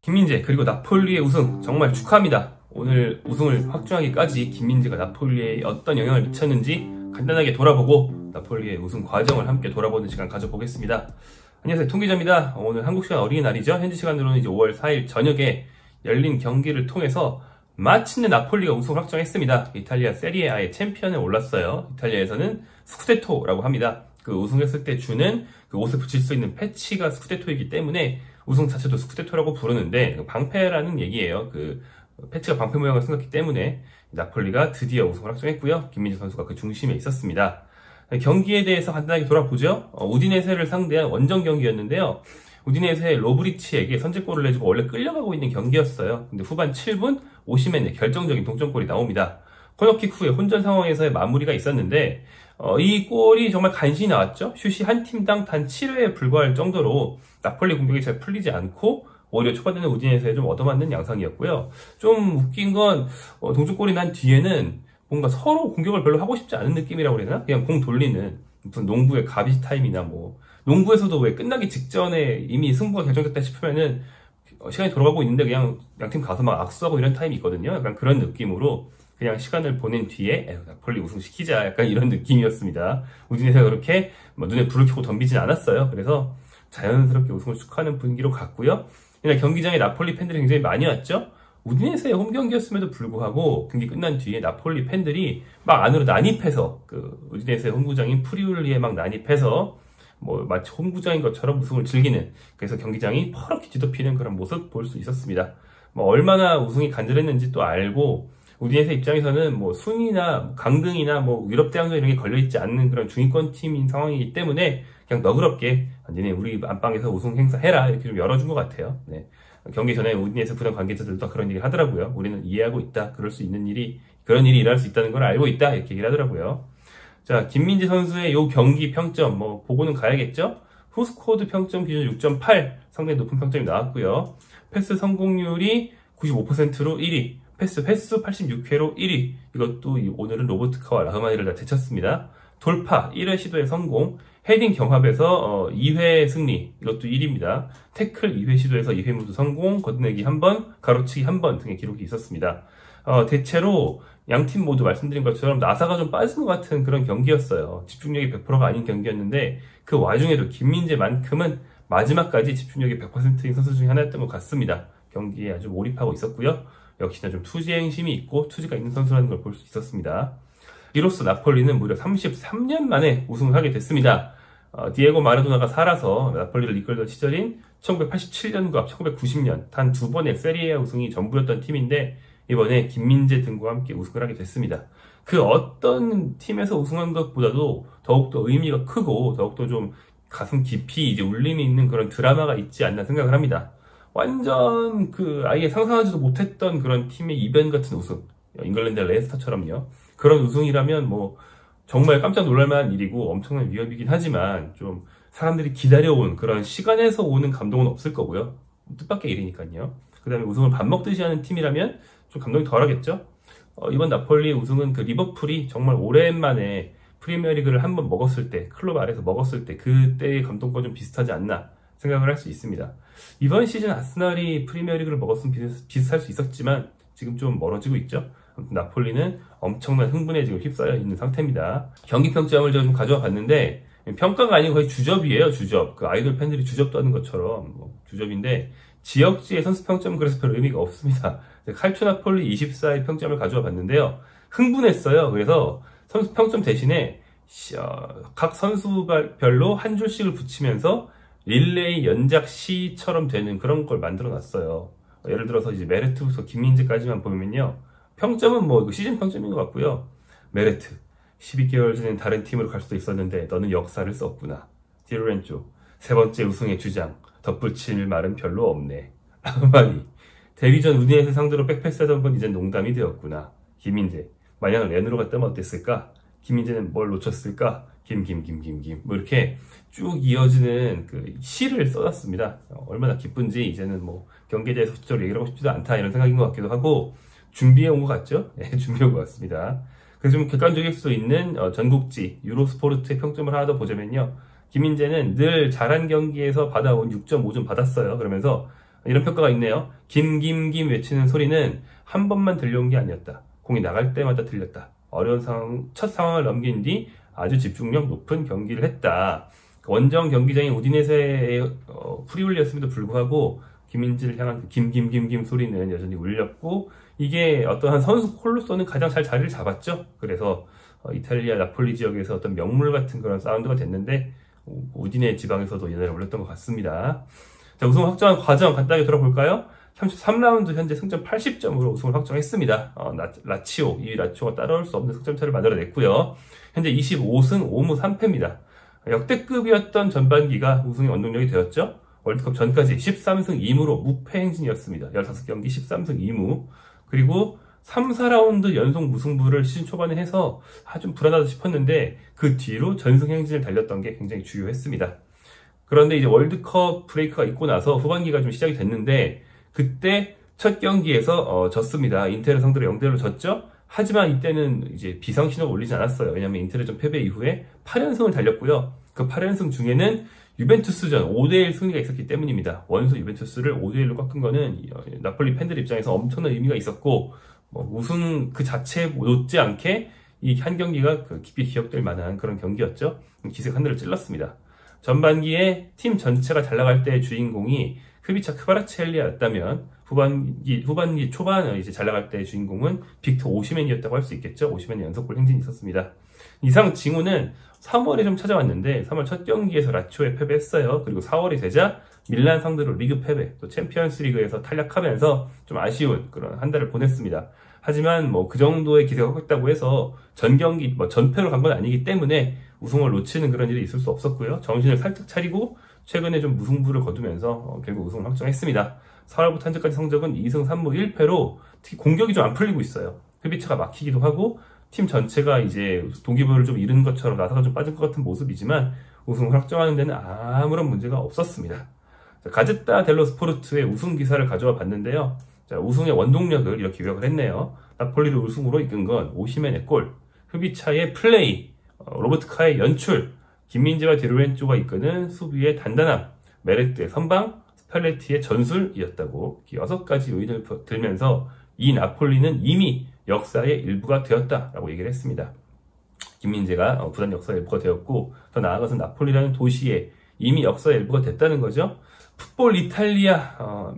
김민재 그리고 나폴리의 우승 정말 축하합니다. 오늘 우승을 확정하기까지 김민재가 나폴리에 어떤 영향을 미쳤는지 간단하게 돌아보고 나폴리의 우승 과정을 함께 돌아보는 시간 가져보겠습니다. 안녕하세요, 통기자입니다. 오늘 한국 시간 어린이날이죠. 현지 시간으로는 이제 5월 4일 저녁에 열린 경기를 통해서 마침내 나폴리가 우승을 확정했습니다. 이탈리아 세리에A의 챔피언에 올랐어요. 이탈리아에서는 스쿠데토라고 합니다. 그 우승했을 때 주는 그 옷에 붙일 수 있는 패치가 스쿠데토이기 때문에 우승 자체도 스쿠데토라고 부르는데 방패라는 얘기예요. 그 패치가 방패 모양을 생겼기 때문에 나폴리가 드디어 우승을 확정했고요. 김민재 선수가 그 중심에 있었습니다. 경기에 대해서 간단하게 돌아보죠. 우디네세를 상대한 원정 경기였는데요. 우디네세의 로브리치에게 선제골을 내주고 원래 끌려가고 있는 경기였어요. 근데 후반 7분 오시멘의 결정적인 동점골이 나옵니다. 코너킥 후에 혼전 상황에서의 마무리가 있었는데 이 골이 정말 간신히 나왔죠. 슛이 한 팀당 단 7회에 불과할 정도로 나폴리 공격이 잘 풀리지 않고 오히려 초반에는 우디네세에 좀 얻어맞는 양상이었고요. 좀 웃긴 건 동점골이 난 뒤에는 뭔가 서로 공격을 별로 하고 싶지 않은 느낌이라고 그래야 되나? 그냥 공 돌리는 무슨 농구의 가비 타임이나 뭐 농구에서도 왜 끝나기 직전에 이미 승부가 결정됐다 싶으면은 시간이 돌아가고 있는데 그냥 양팀 가서 막 악수하고 이런 타임이 있거든요. 약간 그런 느낌으로 그냥 시간을 보낸 뒤에 나폴리 우승시키자 약간 이런 느낌이었습니다. 우디네세가 그렇게 눈에 불을 켜고 덤비진 않았어요. 그래서 자연스럽게 우승을 축하하는 분위기로 갔고요. 이날 경기장에 나폴리 팬들이 굉장히 많이 왔죠. 우디네세의 홈경기였음에도 불구하고 경기 끝난 뒤에 나폴리 팬들이 막 안으로 난입해서 그 우디네세의 홈구장인 프리울리에 막 난입해서 뭐 마치 홈구장인 것처럼 우승을 즐기는, 그래서 경기장이 퍼렇게 뒤덮이는 그런 모습 볼 수 있었습니다. 뭐 얼마나 우승이 간절했는지 또 알고, 우디네세 입장에서는 뭐 순위나 강등이나 뭐 유럽 대항전 이런 게 걸려있지 않는 그런 중위권 팀인 상황이기 때문에 그냥 너그럽게 니네 우리 안방에서 우승 행사해라 이렇게 좀 열어준 것 같아요. 네. 경기 전에 우디네세 구단 관계자들도 그런 얘기를 하더라고요. 우리는 이해하고 있다. 그럴 수 있는 일이, 그런 일이 일어날 수 있다는 걸 알고 있다. 이렇게 얘기를 하더라고요. 자, 김민재 선수의 요 경기 평점 뭐 보고는 가야겠죠? 후스코어드 평점 기준 6.8 상당히 높은 평점이 나왔고요. 패스 성공률이 95%로 1위, 패스 횟수 86회로 1위. 이것도 오늘은 로보트카와 라흐마니를 다 제쳤습니다. 돌파 1회 시도의 성공, 헤딩 경합에서 2회 승리, 이것도 1위입니다. 태클 2회 시도에서 2회 모두 성공, 걷어내기 1번, 가로치기 1번 등의 기록이 있었습니다. 대체로 양팀 모두 말씀드린 것처럼 나사가 좀 빠진 것 같은 그런 경기였어요. 집중력이 100%가 아닌 경기였는데 그 와중에도 김민재만큼은 마지막까지 집중력이 100%인 선수 중에 하나였던 것 같습니다. 경기에 아주 몰입하고 있었고요. 역시나 좀 투지 행심이 있고 투지가 있는 선수라는 걸 볼 수 있었습니다. 이로써 나폴리는 무려 33년 만에 우승을 하게 됐습니다. 디에고 마라도나가 살아서 나폴리를 이끌던 시절인 1987년과 1990년 단 2번의 세리에 우승이 전부였던 팀인데 이번에 김민재 등과 함께 우승을 하게 됐습니다. 그 어떤 팀에서 우승한 것보다도 더욱더 의미가 크고 더욱더 좀 가슴 깊이 이제 울림이 있는 그런 드라마가 있지 않나 생각을 합니다. 완전 아예 상상하지도 못했던 그런 팀의 이변 같은 우승, 잉글랜드 레스터처럼요. 그런 우승이라면 뭐 정말 깜짝 놀랄만한 일이고 엄청난 위협이긴 하지만 좀 사람들이 기다려온 그런 시간에서 오는 감동은 없을 거고요. 뜻밖의 일이니까요. 그 다음에 우승을 밥 먹듯이 하는 팀이라면 좀 감동이 덜하겠죠. 이번 나폴리 우승은 그 리버풀이 정말 오랜만에 프리미어리그를 한번 먹었을 때, 클럽 아래에서 먹었을 때 그때의 감동과 좀 비슷하지 않나 생각을 할 수 있습니다. 이번 시즌 아스날이 프리미어리그를 먹었으면 비슷할 수 있었지만 지금 좀 멀어지고 있죠. 나폴리는 엄청난 흥분에 지금 휩싸여 있는 상태입니다. 경기 평점을 제가 좀 가져와 봤는데 평가가 아니고 거의 주접이에요. 주접. 그 아이돌 팬들이 주접도 하는 것처럼 주접인데 지역지의 선수 평점은 그래서 별 의미가 없습니다. 칼초 나폴리 24의 평점을 가져와 봤는데요. 흥분했어요. 그래서 선수 평점 대신에 각 선수별로 한 줄씩을 붙이면서 릴레이 연작 시처럼 되는 그런 걸 만들어 놨어요. 예를 들어서 이제 메르트부터 김민재까지만 보면요. 평점은 뭐 시즌 평점인 것 같고요. 메르트, 12개월 전엔 다른 팀으로 갈 수도 있었는데 너는 역사를 썼구나. 디로렌조, 세 번째 우승의 주장, 덧붙일 말은 별로 없네. 라흐마니, 데뷔전 우디네세 상대로 백패스하던 건 이젠 농담이 되었구나. 김민재. 만약 렌으로가 뜨면 어땠을까? 김민재는 뭘 놓쳤을까? 뭐 이렇게 쭉 이어지는 그 시를 써놨습니다. 얼마나 기쁜지 이제는 뭐 경기에 대해서 구체적으로 얘기를 하고 싶지도 않다 이런 생각인 것 같기도 하고 준비해 온 것 같죠? 네, 준비해 온 것 같습니다. 그래서 좀 객관적일 수 있는 전국지 유로스포르트의 평점을 하나 더 보자면요. 김민재는 늘 잘한 경기에서 받아온 6.5점 받았어요. 그러면서 이런 평가가 있네요. 김 외치는 소리는 한 번만 들려온 게 아니었다. 공이 나갈 때마다 들렸다. 어려운 상황, 첫 상황을 넘긴 뒤 아주 집중력 높은 경기를 했다. 원정 경기장인 우디네세의 프리올리였음에도 불구하고 김민재를 향한 김 소리는 여전히 울렸고 이게 어떠한 선수 콜로서는 가장 잘 자리를 잡았죠. 그래서 이탈리아 나폴리 지역에서 어떤 명물 같은 그런 사운드가 됐는데 우디네 지방에서도 옛날에 울렸던 것 같습니다. 자, 우승 확정한 과정 간단하게 돌아볼까요? 33라운드 현재 승점 80점으로 우승을 확정했습니다. 라치오, 이 라치오가 따라올 수 없는 승점차를 만들어냈고요. 현재 25승 5무 3패입니다. 역대급이었던 전반기가 우승의 원동력이 되었죠. 월드컵 전까지 13승 2무로 무패 행진이었습니다. 15경기 13승 2무. 그리고 3, 4라운드 연속 무승부를 시즌 초반에 해서 좀 불안하다 싶었는데 그 뒤로 전승 행진을 달렸던 게 굉장히 주요했습니다. 그런데 이제 월드컵 브레이크가 있고 나서 후반기가 좀 시작이 됐는데 그때 첫 경기에서 졌습니다. 인테를 상대로 0대1로 졌죠. 하지만 이때는 이제 비상신호가 울리지 않았어요. 왜냐하면 인테르전 패배 이후에 8연승을 달렸고요. 그 8연승 중에는 유벤투스전 5대1 승리가 있었기 때문입니다. 원수 유벤투스를 5대1로 꺾은 거는 나폴리 팬들 입장에서 엄청난 의미가 있었고 우승 그 자체에 못지 않게 이 한 경기가 깊이 기억될 만한 그런 경기였죠. 기색 하늘을 찔렀습니다. 전반기에 팀 전체가 잘 나갈 때의 주인공이 흡이차 크바라첼리였다면 후반기 초반 이제 잘 나갈 때의 주인공은 빅터 오시맨이었다고 할 수 있겠죠. 오시맨의 연속골 행진이 있었습니다. 이상 징후는 3월에 좀 찾아왔는데 3월 첫 경기에서 라치오에 패배했어요. 그리고 4월이 되자 밀란 상대로 리그 패배, 또 챔피언스 리그에서 탈락하면서 좀 아쉬운 그런 한 달을 보냈습니다. 하지만 뭐 그 정도의 기세가 컸다고 해서 전 경기 전패로 간 건 아니기 때문에 우승을 놓치는 그런 일이 있을 수 없었고요. 정신을 살짝 차리고 최근에 좀 무승부를 거두면서 결국 우승을 확정했습니다. 4월부터 현재까지 성적은 2승 3무 1패로 특히 공격이 좀 안 풀리고 있어요. 흡이차가 막히기도 하고 팀 전체가 이제 동기부여를 좀 잃은 것처럼 나사가 좀 빠진 것 같은 모습이지만 우승을 확정하는 데는 아무런 문제가 없었습니다. 자, 가제타 델로 스포르트의 우승 기사를 가져와 봤는데요. 자, 우승의 원동력을 이렇게 요약을 했네요. 나폴리를 우승으로 이끈 건 오시멘의 골, 흡이차의 플레이, 로버트 카의 연출, 김민재와 디로렌조가 이끄는 수비의 단단함, 메레트의 선방, 스팔레티의 전술이었다고 6가지 요인을 들면서 이 나폴리는 이미 역사의 일부가 되었다라고 얘기를 했습니다. 김민재가 구단 역사의 일부가 되었고 더 나아가서 나폴리라는 도시에 이미 역사의 일부가 됐다는 거죠. 풋볼 이탈리아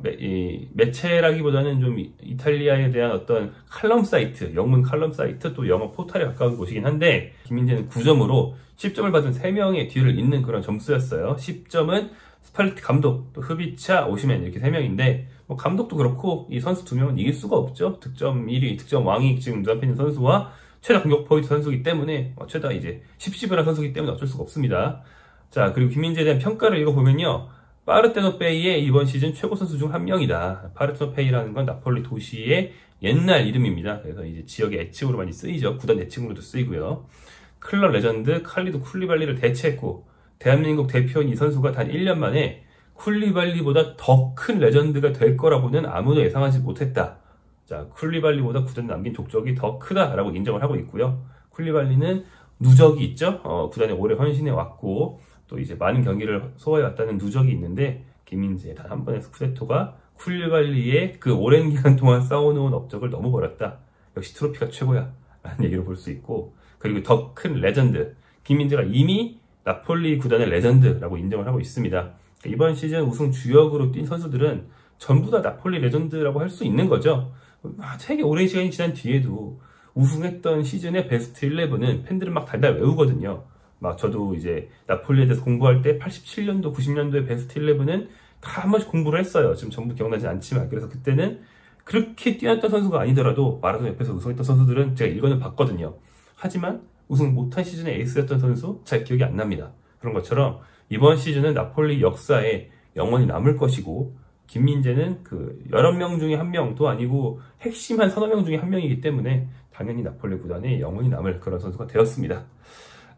매체라기보다는 좀 이탈리아에 대한 어떤 칼럼 사이트, 영문 칼럼 사이트 또 영어 포털에 가까운 곳이긴 한데 김민재는 9점으로 10점을 받은 3명의 뒤를 잇는 그런 점수였어요. 10점은 스팔레티 감독, 또 흡이차, 오시멘 이렇게 3명인데 뭐 감독도 그렇고 이 선수 2명은 이길 수가 없죠. 득점 1위, 득점 왕이 지금 눈앞에 있는 선수와 최다 공격 포인트 선수이기 때문에 최다 이제 10한 선수이기 때문에 어쩔 수가 없습니다. 자, 그리고 김민재에 대한 평가를 읽어보면요. 파르테노페이의 이번 시즌 최고 선수 중 한 명이다. 파르테노페이라는 건 나폴리 도시의 옛날 이름입니다. 그래서 이제 지역의 애칭으로 많이 쓰이죠. 구단 애칭으로도 쓰이고요. 클럽 레전드 칼리도 쿨리발리를 대체했고 대한민국 대표인 이 선수가 단 1년 만에 쿨리발리보다 더 큰 레전드가 될 거라고는 아무도 예상하지 못했다. 자, 쿨리발리보다 구단에 남긴 족적이 더 크다라고 인정을 하고 있고요. 쿨리발리는 누적이 있죠. 구단에 오래 헌신해 왔고 또 이제 많은 경기를 소화해 왔다는 누적이 있는데 김민재 단 한 번의 스쿠데토가 쿨리발리의 그 오랜 기간 동안 쌓아놓은 업적을 넘어버렸다. 역시 트로피가 최고야 라는 얘기를 볼 수 있고 그리고 더 큰 레전드 김민재가 이미 나폴리 구단의 레전드라고 인정을 하고 있습니다. 이번 시즌 우승 주역으로 뛴 선수들은 전부 다 나폴리 레전드라고 할 수 있는 거죠. 되게 오랜 시간이 지난 뒤에도 우승했던 시즌의 베스트 11은 팬들은 막 달달 외우거든요. 막 저도 이제 나폴리에 대해서 공부할 때 87년도, 90년도의 베스트 11은 다 한 번씩 공부를 했어요. 지금 전부 기억나지 않지만. 그래서 그때는 그렇게 뛰어났던 선수가 아니더라도 마라톤 옆에서 우승했던 선수들은 제가 읽어는 봤거든요. 하지만 우승 못한 시즌의 에이스였던 선수 잘 기억이 안 납니다. 그런 것처럼 이번 시즌은 나폴리 역사에 영원히 남을 것이고 김민재는 그 여러 명 중에 한 명도 아니고 핵심 한 서너 명 중에 한 명이기 때문에 당연히 나폴리 구단에 영원히 남을 그런 선수가 되었습니다.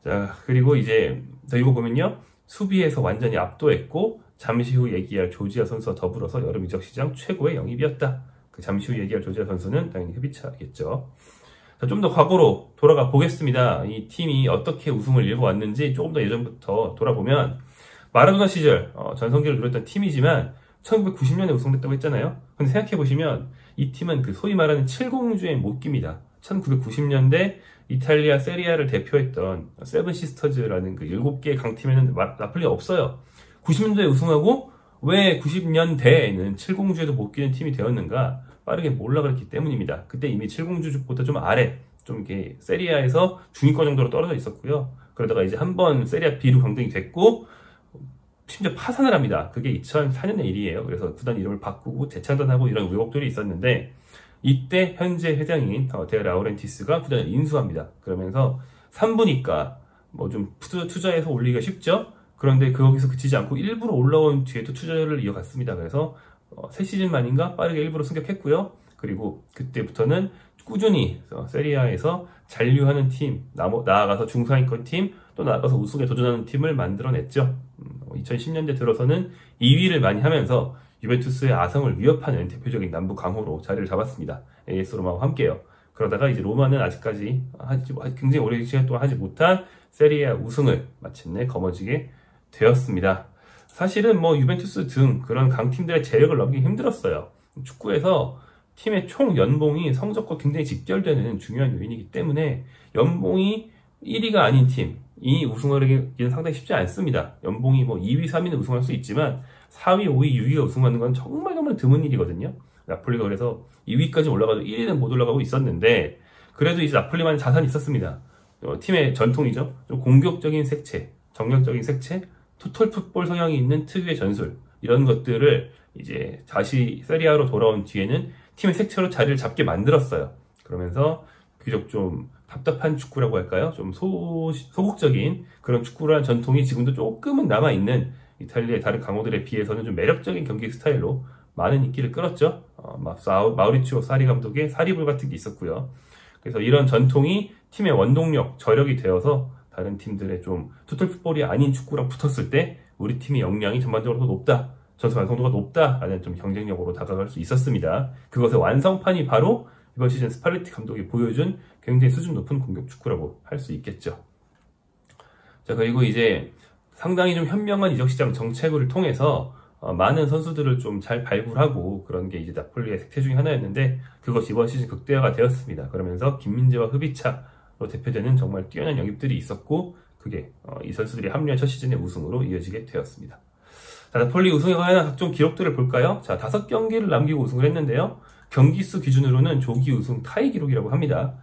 자, 그리고 이제 더 읽어보면요. 수비에서 완전히 압도했고 잠시 후 얘기할 조지아 선수와 더불어서 여름 이적 시장 최고의 영입이었다. 그 잠시 후 얘기할 조지아 선수는 당연히 흡이차겠죠. 자, 좀 더 과거로 돌아가 보겠습니다. 이 팀이 어떻게 우승을 이뤄왔는지 조금 더 예전부터 돌아보면 마라도나 시절 전성기를 누렸던 팀이지만 1990년에 우승됐다고 했잖아요. 근데 생각해보시면 이 팀은 그 소위 말하는 칠공주의 모끼입니다. 1990년대 이탈리아 세리아를 대표했던 세븐 시스터즈라는 그 7개의 강팀에는 나폴리가 없어요. 90년대에 우승하고 왜 90년대에는 칠공주에도 못 끼는 팀이 되었는가? 빠르게 올라갔기 때문입니다. 그때 이미 칠공주보다 좀 아래, 좀 이렇게 세리아에서 중위권 정도로 떨어져 있었고요. 그러다가 이제 한번 세리아 B로 강등이 됐고 심지어 파산을 합니다. 그게 2004년의 일이에요. 그래서 구단 이름을 바꾸고 재창단하고 이런 의혹들이 있었는데 이때 현재 회장인 데 라우렌티스가 구단을 인수합니다. 그러면서 3부니까 뭐 좀 투자해서 올리기가 쉽죠. 그런데 거기서 그치지 않고 일부러 올라온 뒤에도 투자를 이어갔습니다. 그래서 3시즌 만인가 빠르게 일부러 승격했고요. 그리고 그때부터는 꾸준히 세리아에서 잔류하는 팀, 나아가서 중상위권 팀, 또 나아가서 우승에 도전하는 팀을 만들어냈죠. 2010년대 들어서는 2위를 많이 하면서 유벤투스의 아성을 위협하는 대표적인 남부 강호로 자리를 잡았습니다. AS 로마와 함께요. 그러다가 이제 로마는 아직까지 굉장히 오랜 시간 동안 하지 못한 세리아 우승을 마침내 거머쥐게 되었습니다. 사실은 뭐 유벤투스 등 그런 강팀들의 재력을 넘기기 힘들었어요. 축구에서 팀의 총 연봉이 성적과 굉장히 직결되는 중요한 요인이기 때문에 연봉이 1위가 아닌 팀이 우승하기는 상당히 쉽지 않습니다. 연봉이 뭐 2위, 3위는 우승할 수 있지만 4위, 5위, 6위가 우승하는 건 정말 드문 일이거든요. 나폴리가 그래서 2위까지 올라가도 1위는 못 올라가고 있었는데 그래도 이제 나폴리만 자산이 있었습니다. 팀의 전통이죠. 좀 공격적인 색채, 정력적인 색채, 토탈 풋볼 성향이 있는 특유의 전술 이런 것들을 이제 다시 세리아로 돌아온 뒤에는 팀의 색채로 자리를 잡게 만들었어요. 그러면서 비교적 좀 답답한 축구라고 할까요? 좀 소극적인 그런 축구라는 전통이 지금도 조금은 남아있는 이탈리아의 다른 강호들에 비해서는 좀 매력적인 경기 스타일로 많은 인기를 끌었죠. 마우리치오 사리 감독의 사리불 같은 게 있었고요. 그래서 이런 전통이 팀의 원동력, 저력이 되어서 다른 팀들의 좀 토탈 풋볼이 아닌 축구랑 붙었을 때 우리 팀의 역량이 전반적으로 더 높다, 전술 완성도가 높다라는 좀 경쟁력으로 다가갈 수 있었습니다. 그것의 완성판이 바로 이번 시즌 스팔레티 감독이 보여준 굉장히 수준 높은 공격 축구라고 할 수 있겠죠. 자, 그리고 이제 상당히 좀 현명한 이적시장 정책을 통해서 많은 선수들을 좀 잘 발굴하고 그런 게 이제 나폴리의 색채 중에 하나였는데 그것이 이번 시즌 극대화가 되었습니다. 그러면서 김민재와 흡이차로 대표되는 정말 뛰어난 영입들이 있었고 그게 이 선수들이 합류한 첫 시즌의 우승으로 이어지게 되었습니다. 자, 나폴리 우승에 관한 각종 기록들을 볼까요? 자, 5경기를 남기고 우승을 했는데요. 경기수 기준으로는 조기 우승 타이 기록이라고 합니다.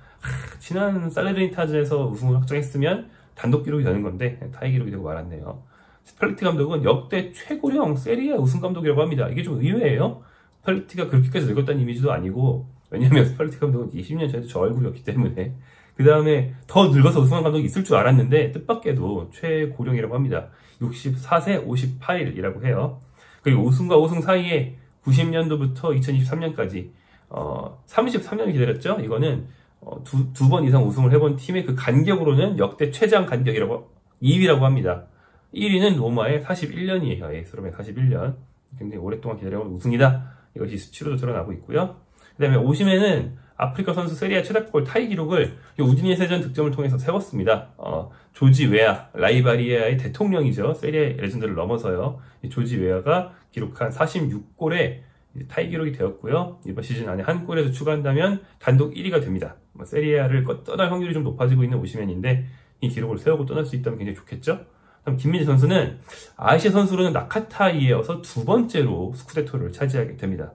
지난 살레르니타전에서 우승을 확정했으면 단독 기록이 되는 건데 타이 기록이 되고 말았네요. 스팔레티 감독은 역대 최고령 세리아 우승 감독이라고 합니다. 이게 좀 의외예요. 스팔레티가 그렇게까지 늙었다는 이미지도 아니고 왜냐면 스팔레티 감독은 20년 전에도 저 얼굴이었기 때문에 그 다음에 더 늙어서 우승한 감독이 있을 줄 알았는데 뜻밖에도 최고령이라고 합니다. 64세 58일이라고 해요. 그리고 우승과 우승 사이에 90년도부터 2023년까지 33년을 기다렸죠. 이거는 두 번 이상 우승을 해본 팀의 그 간격으로는 역대 최장 간격이라고 2위라고 합니다. 1위는 로마의 41년이에요. AS 로마의 41년. 굉장히 오랫동안 기다려온 우승이다. 이것이 수치로도 드러나고 있고요. 그 다음에 오시멘은 아프리카 선수 세리아 최다골 타이 기록을 우디네세전 득점을 통해서 세웠습니다. 조지 웨아, 라이바리아의 대통령이죠. 세리아 레전드를 넘어서요. 조지 웨아가 기록한 46골에 타이 기록이 되었고요. 이번 시즌 안에 한 골에서 추가한다면 단독 1위가 됩니다. 세리아를 떠날 확률이 좀 높아지고 있는 오시멘인데 이 기록을 세우고 떠날 수 있다면 굉장히 좋겠죠. 다음 김민재 선수는 아시아 선수로는 나카타에 이어서 두 번째로 스쿠데토를 차지하게 됩니다.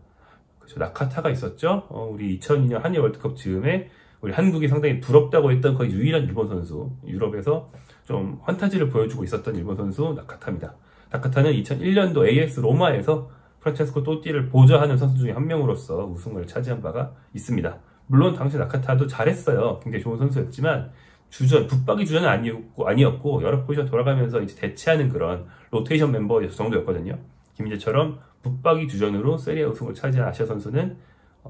그렇죠. 나카타가 있었죠. 우리 2002년 한일 월드컵 즈음에 우리 한국이 상당히 부럽다고 했던 거의 유일한 일본 선수, 유럽에서 좀 환타지를 보여주고 있었던 일본 선수 나카타입니다. 나카타는 2001년도 AS 로마에서 프란체스코 또띠를 보좌하는 선수 중에 한 명으로서 우승을 차지한 바가 있습니다. 물론 당시 나카타도 잘했어요. 굉장히 좋은 선수였지만 붙박이 주전은 아니었고 여러 포지션 돌아가면서 이제 대체하는 그런 로테이션 멤버 정도였거든요. 김민재처럼 붙박이 주전으로 세리아 우승을 차지한 아시아 선수는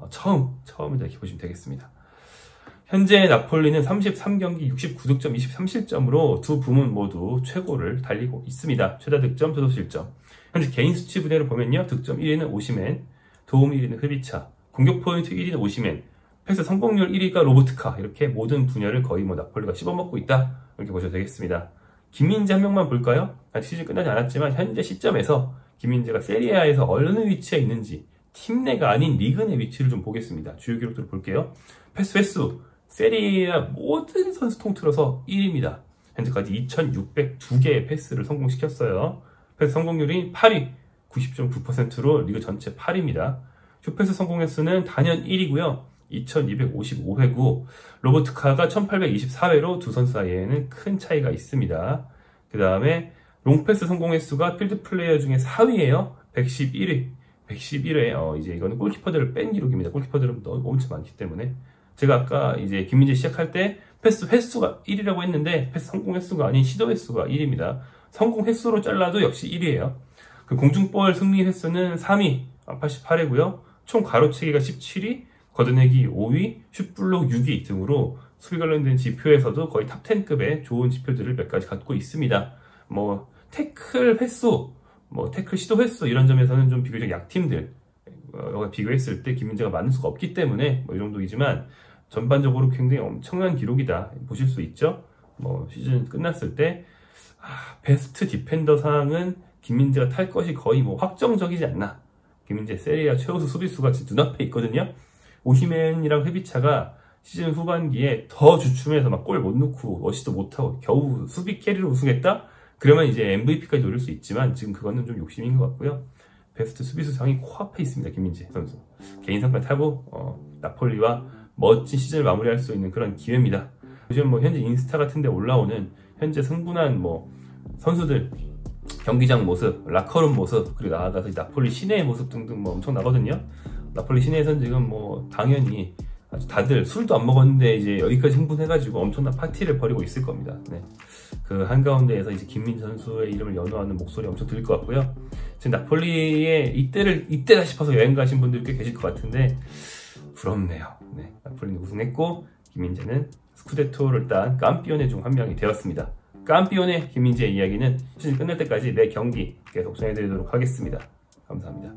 처음이다 이렇게 보시면 되겠습니다. 현재 나폴리는 33경기 69득점 23실점으로 두 부문 모두 최고를 달리고 있습니다. 최다 득점, 최소 실점. 현재 개인 수치 분야를 보면요. 득점 1위는 오시멘, 도움 1위는 흐비차, 공격 포인트 1위는 오시멘, 패스 성공률 1위가 로보트카. 이렇게 모든 분야를 거의 나폴리가 씹어먹고 있다. 이렇게 보셔도 되겠습니다. 김민재 한 명만 볼까요? 아직 시즌 끝나지 않았지만 현재 시점에서 김민재가 세리아에서 어느 위치에 있는지 팀 내가 아닌 리그 내 위치를 좀 보겠습니다. 주요 기록들을 볼게요. 패스 횟수 세리아 모든 선수 통틀어서 1위입니다. 현재까지 2602개의 패스를 성공시켰어요. 패스 성공률이 8위 90.9%로 리그 전체 8위입니다. 슛패스 성공 횟수는 단연 1위고요. 2255회고 로버트카가 1824회로 두 선수 사이에는 큰 차이가 있습니다. 그 다음에 롱패스 성공 횟수가 필드 플레이어 중에 4위예요. 111회. 111회. 이제 이거는 골키퍼들을 뺀 기록입니다. 골키퍼들은 엄청 많기 때문에. 제가 아까 이제 김민재 시작할 때 패스 횟수가 1위라고 했는데 패스 성공 횟수가 아닌 시도 횟수가 1위입니다. 성공 횟수로 잘라도 역시 1위예요. 그 공중볼 승리 횟수는 3위, 88회고요. 총 가로채기가 17위, 걷어내기 5위, 슛블록 6위 등으로 수비 관련된 지표에서도 거의 탑 10급의 좋은 지표들을 몇 가지 갖고 있습니다. 태클 횟수, 태클 시도 횟수 이런 점에서는 좀 비교적 약팀들 비교했을 때 김민재가 많을 수가 없기 때문에 이 정도이지만 전반적으로 굉장히 엄청난 기록이다 보실 수 있죠. 시즌 끝났을 때 베스트 디펜더 상은 김민재가 탈 것이 거의 확정적이지 않나. 김민재 세리아 최우수 수비수가 지금 눈앞에 있거든요. 오시멘이랑 헤비차가 시즌 후반기에 더 주춤해서 골 못 넣고 어시도 못하고 겨우 수비 캐리로 우승했다? 그러면 이제 MVP까지 노릴 수 있지만 지금 그거는 좀 욕심인 것 같고요. 베스트 수비수상이 코앞에 있습니다. 김민재 선수. 개인 성과 타고 나폴리와 멋진 시즌을 마무리할 수 있는 그런 기회입니다. 요즘 현재 인스타 같은 데 올라오는 현재 승분한 선수들 경기장 모습, 라커룸 모습, 그리고 나아가서 나폴리 시내의 모습 등등 엄청 나거든요. 나폴리 시내에서는 지금 당연히 아주 다들 술도 안 먹었는데 이제 여기까지 흥분해가지고 엄청난 파티를 벌이고 있을 겁니다. 네. 그 한가운데에서 이제 김민재 선수의 이름을 연호하는 목소리 엄청 들릴 것 같고요. 지금 나폴리에 이때다 싶어서 여행 가신 분들 꽤 계실 것 같은데 부럽네요. 네. 나폴리는 우승했고 김민재는 스쿠데토를 딴 깜피오네 중 한 명이 되었습니다. 깜피오네 김민재의 이야기는 시즌 끝날 때까지 매 경기 계속 전해드리도록 하겠습니다. 감사합니다.